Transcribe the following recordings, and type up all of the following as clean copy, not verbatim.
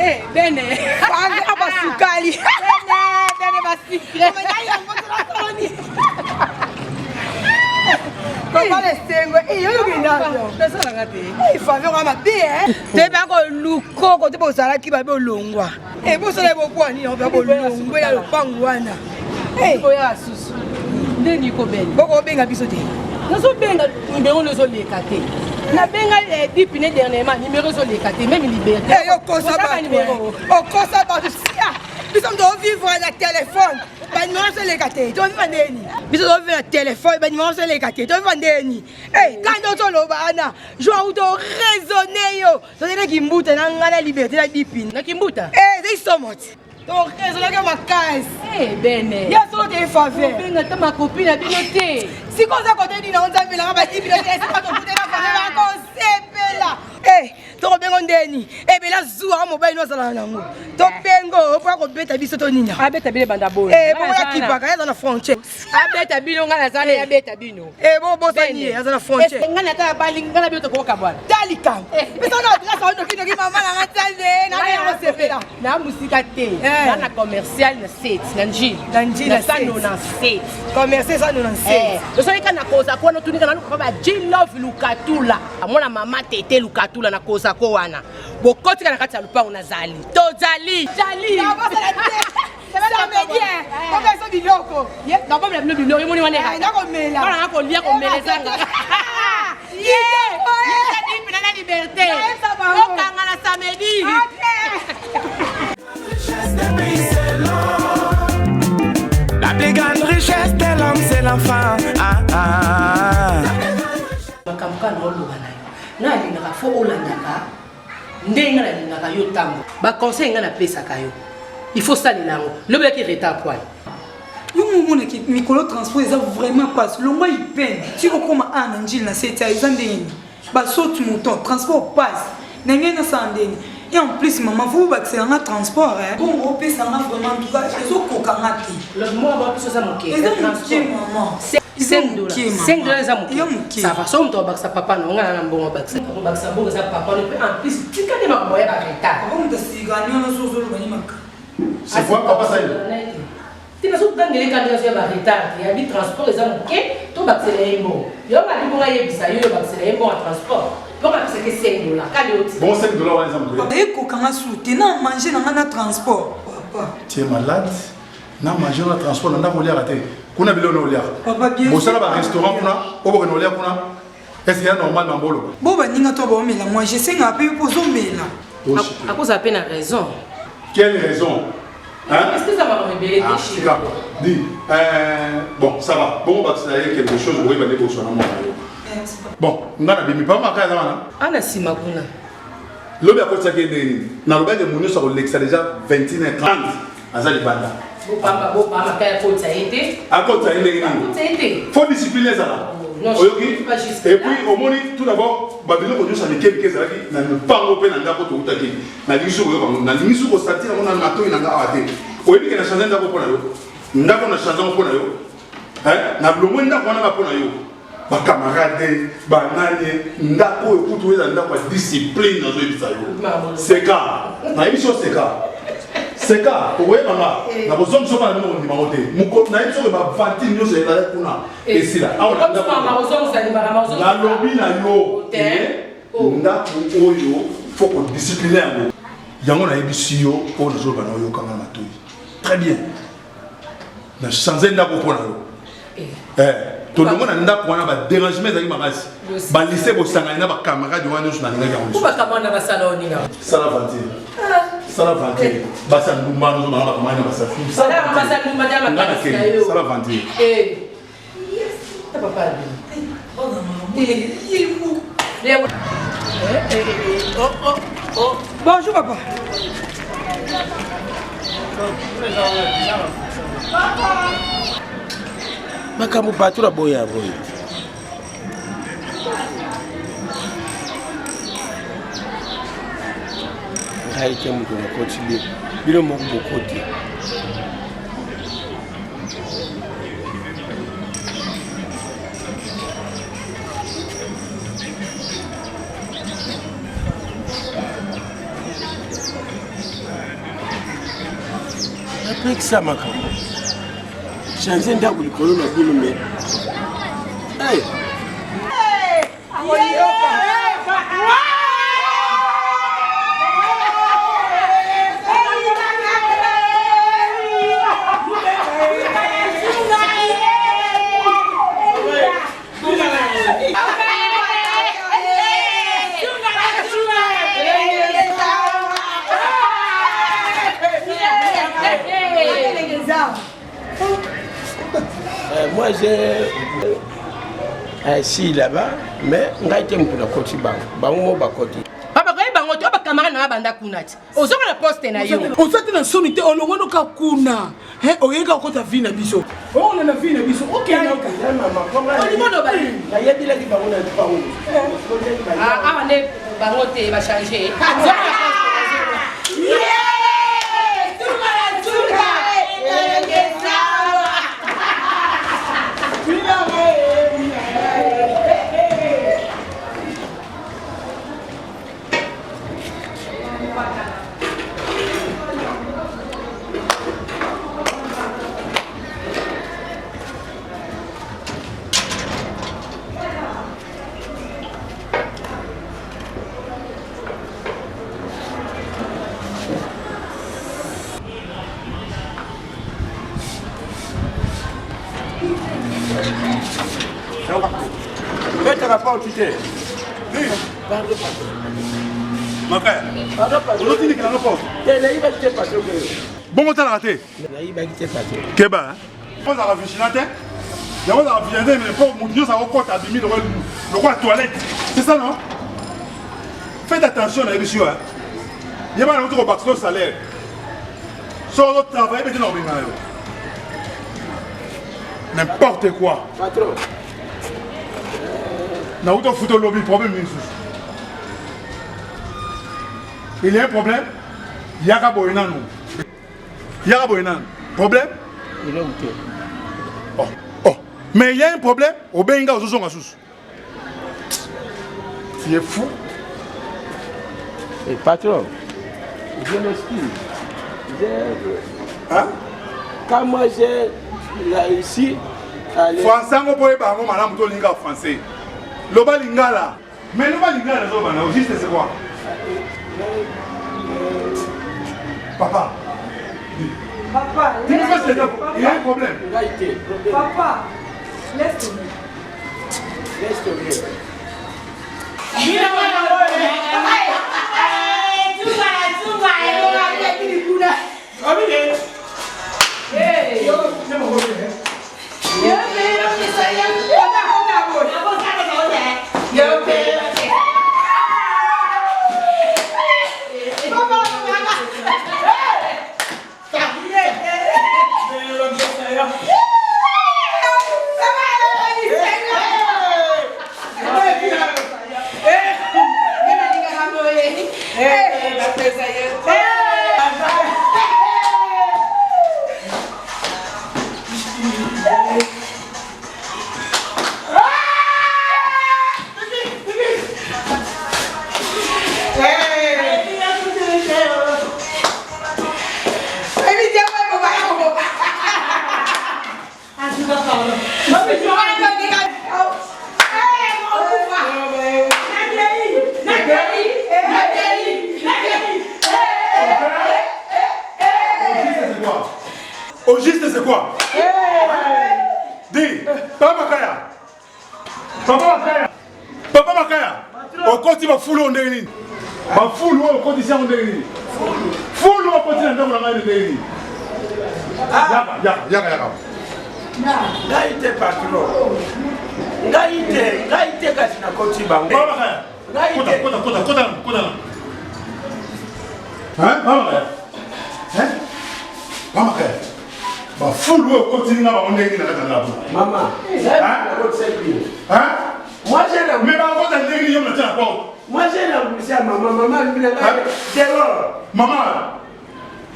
Eh, bene. Anga basukali. Bene basikre. Comment les sengo? Eh, yo binalo. Pesa ngati. Eh, faveur ma bien. Te ba ko luko ko te bo sala ki ba bo longwa. Eh, bo sala bo kwa ni on ba bo longwa ya lo pangwana. Eh, boya susu. Ndeni ko bene. Boko benga biso te. Nazo benga numéro no zo lekate. Na benga dipine dernièrement numéro zo lekate même liberté. Eh, yo kosa ba numéro. O kosa ba sia. Biso ndo vivre na téléphone. Ba numéro zo lekate. To vivre ndeni. Biso ndo vivre na téléphone ba numéro zo lekate. To vivre ndeni. Eh, quand on lo bana, jo auto raisonner yo. To ne kimbuta na ngana liberté na dipine. Na kimbuta? Eh, they so much. Donc, raisonner que ma case. Eh, bene. Ya solo te faveur. Benga ta ma copine binote. Si comme ça côté ni na on t'appelle la ba dipine, c'est pas ton côté la faveur ba consepela. Eh, to bengo ndeni. Eh, bela zuwa mobile no sala nango. To bengo po ko beta biso to nina. Abeta bile banda boy. Eh, bo ya kipaka ya na frontière. Abeta bino ngana zale ya beta bino. Eh, bo bo sani ya na frontière. Ngana ta bali ngana bito ko kabwana. Dalika. Biso na adresse on doki doki mama na ngataze na ya consepela. Na musika te. Na commercial na set na njili. Na njili na sano na set. Commercial sano na set. So ikana koza ko no tunika na ko ba Jill Love Lukatula. Amona mama tete Lukatula na koza ko wana. Bokoti kana kati ya lupango na zali. To zali. Zali. Ya ba la tête. Ça me bien. Ko ba so biloko. Ye, na ba bla biloko moni wana ka. Na ko mela. Bana ko lia ko melezanga. La liberté. On kanga la samedi. La plus grande richesse de l'homme, c'est l'enfant. Ah, ah. Makamka no lo bana. Na linga fo olandaka. Ndenga na linga yo tambo. Ba conseil nga na pesa kayo. Il faut ça lango. Le bec qui retard point. Yo mumuna ki mikolo transport eza vraiment passe. Le mois il peine. Tu comme un angel na c'est ça ndeni. Ba saute mouton transport passe. Na ngena sandeni. Et en plus maman vous bâtir un transport hein. Bon on peut ça vraiment tout ça. Ils ont kokangati. Le mois va plus ça moquer. Ils ont transport maman. 5 dollars. 5 dollars ça moquer. Ça va son to baksa papa no nga na mbongo baksa. Baksa bongo ça papa en plus tu connais ma moya ba retard. On de sigani on so so bani maka. C'est quoi papa ça? Tu vas tout dans les cadres sur la retard. Il y a du transport les gens OK, tout baksa les bon. Yo ba li bonga yebisa yo baksa les bon en transport. Pourquoi c'est que 5 dollars? Bon, 5 dollars, par exemple. Et kokanga souté na manger na transport. Papa. Tu es malade? Na manger na transport, na voler raté. Kuna bilo na olia. Papa bien. Bon ça là restaurant kuna, obo na olia kuna. Est-ce qu'il y a normal na mbolo? Bon ba ninga to ba mela moi je sais nga pe pour zo mela. À cause à peine raison. Quelle raison? Hein? Est-ce que ça va me révéler des choses? Dis, bon, ça va. Bon, bah, c'est quelque chose, oui, bah, les sur la bon, on a bien mis pas ma carrière là. Ana simakuna. L'objet à côté ça qui est dans le bain de mon sur l'ex déjà 21h30 à Zalibanda. Bon, ma carrière côté ça a été. À côté ça a été. Faut discipliner ça là. Non, je pas juste. Et puis au moins tout d'abord, Babylone connu ça les quelques années, n'a pas open dans d'accord tout taki. Na lisu na lisu ko stati na mona mato ina nga ate. O ebi na changer ndako pona yo. Ndako na changer pona yo. Na blomo ndako na pona yo. Ba camarade, ba nani, ndako ekutu eza ndako ya discipline na zo ebisa yo. Seka. Na ebiso seka. Seka, oye mama, na bozom so ba no ndima mote. Muko na ebiso ba vanti nyoso eza kuna. Esila. Awa na ndako. Mama bozom sa ni ba bozom. Na lobi na yo. Ndako oyo faut qu'on discipline yango. Yango na ebisi yo po na zo ba na yo kanga matoi. Très bien. Na changer ndako pona yo. Tout le monde a un dérangement avec ma race. Ba lycée bo sangana na ba camarade wana zo na linga yango. Ku ba kamana ba saloni na. Sala vanti. Sala vanti. Ba sa ndumba no na ba kamana ba sa fu. Sala ba sa ndumba ya ba kasi na yo. Sala vanti. Ta papa. Oh. Bonjour papa. Makambo bato la boya boya. Ngai ke mutu na kotili. Bilo mo bokoti. pekisa makambo change ndako likolo na bino me moi j'ai assis là-bas, mais on a été pour la côté bango ba côté. Papa quand bango to ba camarade na banda kunati. Ozoko na poste na yo. Osati na sonité olongono ka kuna. Oyeka okota vie na biso. On na vie na biso. OK na OK. Maman. On niveau no ba. Na yebi la ki bango na bango. Ah ne bango te ba changer. Faites un rapport au tuteur. Ma frère, vous l'avez dit qu'il en a pas. Bon, on t'a raté. Keba, on a la vigilante. On a la vigilante, mais pour mon Dieu, ça va encore t'abîmer le roi toilette. C'est ça, non? Faites attention à l'émission. Il y a pas longtemps au bâtiment salaire. Sur notre travail, mais tu n'as pas. N'importe quoi. Patron. Na auto photo lobby problème il y a un problème. Yaka boynan. Yaka boynan. Problème? Il est où? Oh. Mais il y a un problème. Au Benga aux Ozonga sous. Tu es fou. Et patron, je m'excuse. Hein? Quand moi j'ai là ici, Français, on peut pas avoir madame to linga français. Loba lingala. Mais loba lingala zo bana, au juste c'est quoi? Papa. Papa, Il y a un problème. Papa, laisse tomber. Laisse tomber. Au juste c'est quoi? Dis, Papa Makaya. Papa Makaya. Au côté va fouler en déni. Va fouler au côté ici en déni. Fouler au côté dans la main de déni. Yaka. Ngaite patron. Ngaite kasi na koti bango. Papa Makaya. Kota. Hein? Papa Makaya. Bah full work continue à on est dans la Maman, hein? Moi j'ai la mais pas quand elle est dans la porte. Moi j'ai la poussé à maman lui la dehors. Maman.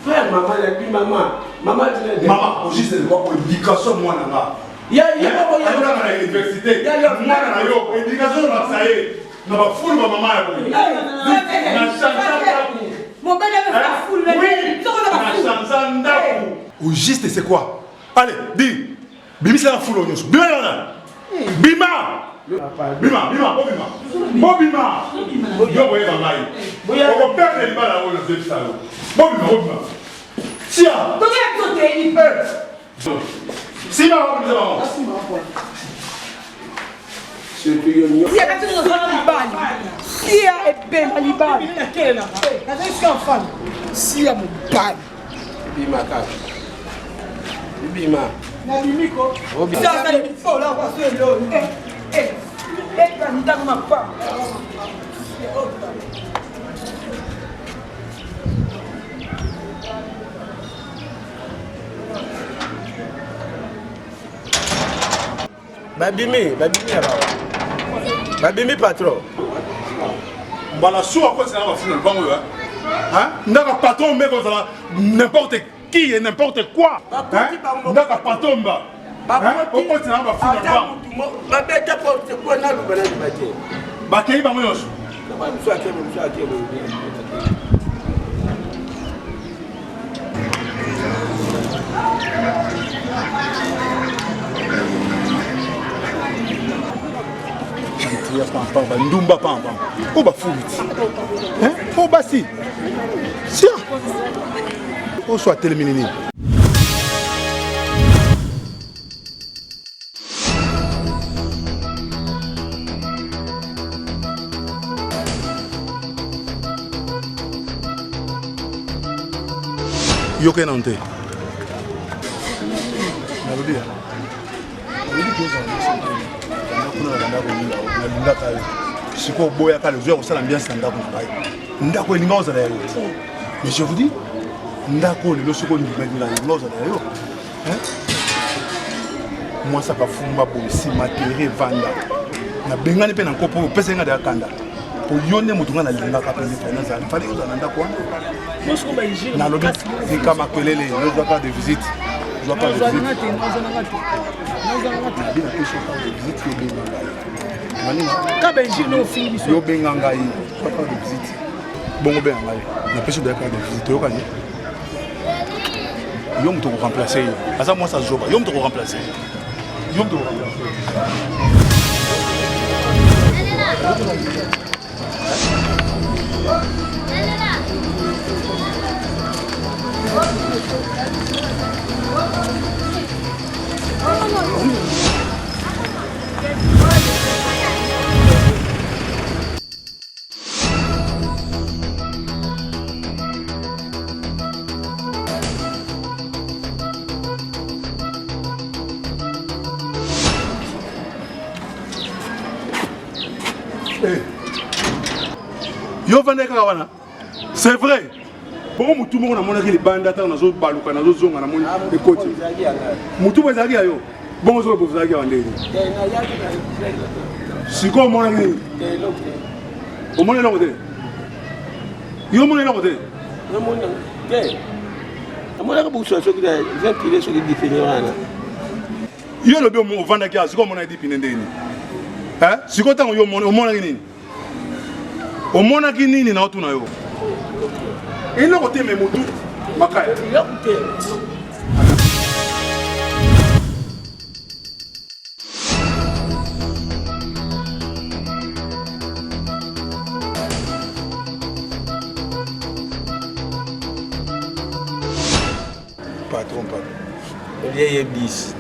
Frère maman et puis maman tu l'as. Maman, au juste de quoi pour éducation moi là. Il y a pas à l'université. Il y a yo éducation là ça y est. Na ba full maman Mon père avait fait full. Oui. Na chanza ndaku. Au juste, c'est quoi? Allez, dis. Bimi, c'est la foule au nyos. Bima, Bima. Bima, Bima, Bima. Bima. Yo, voyez, Bangaï. On va perdre les balles à l'eau, le salon. Bima. Tia. Si, ma maman. Babimi patron. Voilà, soit quoi c'est la finale, bon, hein? N'a pas patron, mais n'importe qui et n'importe quoi. Hein? N'a pas patron, bah. Pourquoi c'est la finale, bon? Bah, qui va me Ndumba pamba. Oh bah fou. Hein? Oh bah si. Tiens. Oh soit terminé. Yo que non te. Si vous boyez à l'heure, ça l'ambiance dans ndako elinga ozala yayo. Mais je vous dis, ndako le soko ni bengila elinga ozala yayo. Hein? Moi ça va fumba pour si matériel vanda. Na bengani pe na kopo pesa nga de akanda. Pour yone mutunga na linga ka pele finance ali fali ozala ndako wana. Moi je combat ici. Na lobi fika makelele, je dois pas de visite. Je dois pas de visite. Yo benganga yi papa de visite bongo benganga yi na pêche de carte de visite yo kani yo mto ko remplacer asa moi ça joba yo mto ko remplacer yo mto ko remplacer Yo vende kawana. C'est vrai. Bon mutu mo na mona ki libanda ta na zo baluka na zo zonga na moni ekoti. Mutu bezaki ayo. Bon zo bo bezaki wande. Siko mona ni. O mona no de. Yo mona no de. No mona. Ke. Amona ka buso so kida, ils tiré sur les différents. Yo lo bi o vanda ki asiko mona di pinendeni. Hein? Siko tango yo mona ni. Au moins qui nini na otuna yo. Et le côté même tout makaya. Patron. Il y a bis.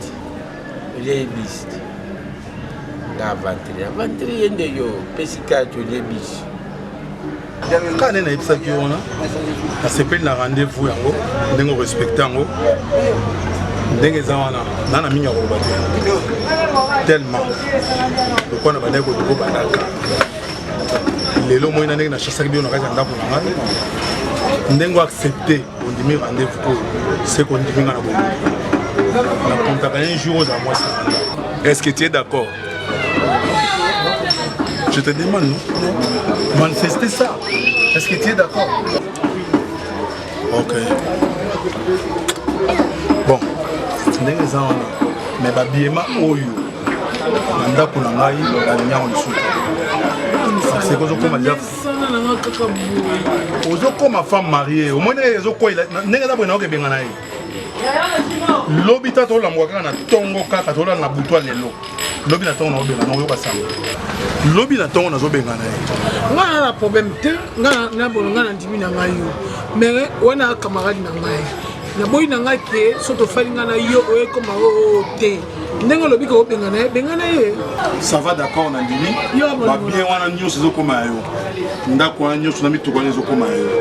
Na ventri ende yo pesika to le bis. Quand on a eu ça, on s'appelle la rendez-vous, on respecte, on a mis tellement. Donc on a dit que on a accepté rendez-vous, c'est qu'on dit on a un jour à moi. Est-ce que tu es d'accord? Je te demande, non? Manifester ça. Est-ce que tu es d'accord? Ok. Bon. Mais babiema oyo. Nanda kuna ngai alinya on suka. C'est que je comme dire. Ozo comme femme mariée. Au moins les zo ko ila. Nenga na bwana ke benga nayi. lobi ta to la mwaka na tongo kaka to la na butwa lelo lobi na tongo na obenga na yoka samba lobi na tongo na zo benga na ye nga na problème te nga na bolonga na ndimi na ngai yo mais wana camarade na ngai na boyi na ngai ke soto fali nga na yo oye koma o te ndenge lobi ko benga na ye ça va d'accord na ndimi ba bien wana nyonso zo koma yo ndako wana nyonso na mituko wana zo koma yo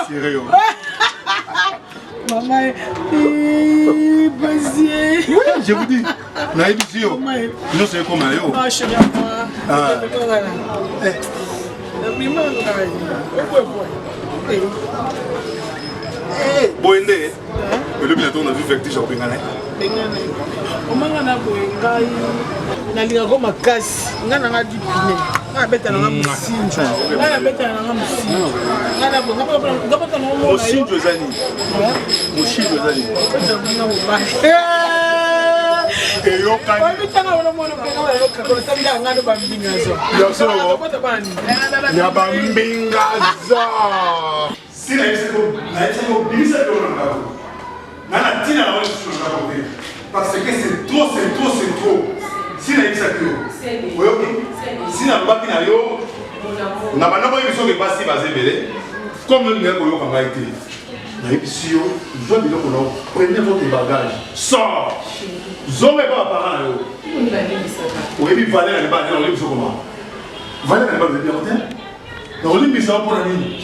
sérieux maman Basie. Oui, je vous dis. Naïbisio. Nous c'est comme yo. Ah, chérie moi. Boende. Le bientôt on a vu vertige au Bengane. Bengane. Omanga na boengai. Na linga ko makasi. Ngana nga dipine. Nga beta na musinjo. Nga beta na musinjo. Nga bo nga beta na mo. Musinjo zani. Musinjo zani. Nga bo ba. Yo kan. Wa bitanga wona mo na yo ka ko sabila ngado ba mbinga zo. Yo so. Ya ba mbinga zo. Sina yeseko bisa do na ngado. Nana tina na wale sur la côté parce que c'est trop si na isa kio oyoki si na baki na yo na bana boy biso ke pasi bazebele comme le ngeko yo kanga été na ibisi yo zo biloko na prenez votre bagage sors zombe ba para na yo oyebi valer na ba na oyebi so comment valer na ba bien hotel na oyebi so pour nini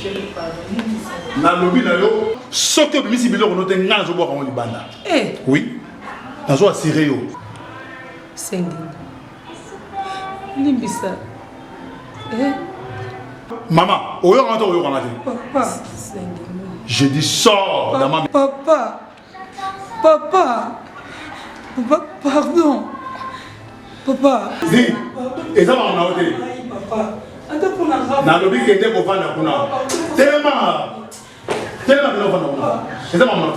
na lobi na yo soki obimisi biloko no te nga nazoboka ngo libanda oui nazo asire yo Sengi limbisa maman oyokanga te oyokanga te Papa. je dis sors dans ma Papa, pardon. Papa. di eza makambo na yo te Ata pour la nalobi kende kovanda kuna telema kende kovanda kuna eza makambo na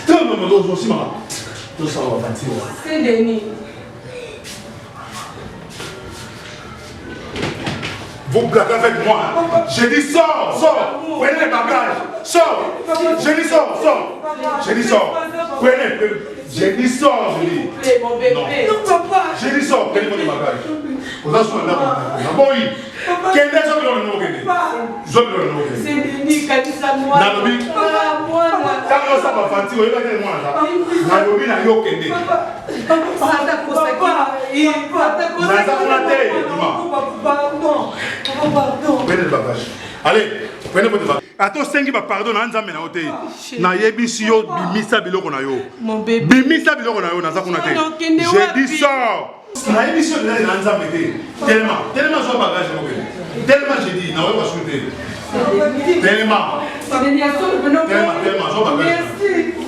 telema osimaka tosala bafatire Sendeni Vous blaguez avec moi. Je dis sors. Prenez les bagages. Sors. Je dis sors. Je dis sors. Prenez. Je dis sors. Je dis. mon bébé. Non, papa. Je dis sors. Prenez les bagages. Vous avez soin d'un bon oui. Quel est ce que vous avez? Je vais Sendeni kanisa moi. Nalobi. Moi. Quand ça va fatiguer, vous allez moi là. Nalobi na yo kende. Santa Costa. Pardon. Prenez le bagage. Allez, prenez votre bagage. Attends, sengi ba pardon na nzambe na hote. Na yebisi yo bimisa biloko na yo. Mon bébé. Bimisa biloko na yo na zakuna te. Je dis sors. Na yebisi yo na nzambe te. Tellement so bagage mo ke. Tellement j'ai dit na yo ba souté. Tellement so bagage.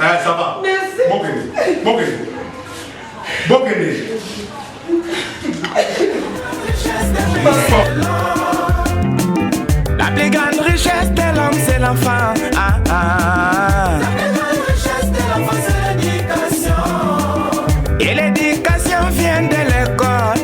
Ah ça va. Merci. Bon La plus grande richesse de l'homme, c'est l'enfant. La plus grande richesse de l'enfant, c'est l'éducation. Et l'éducation vient de l'école.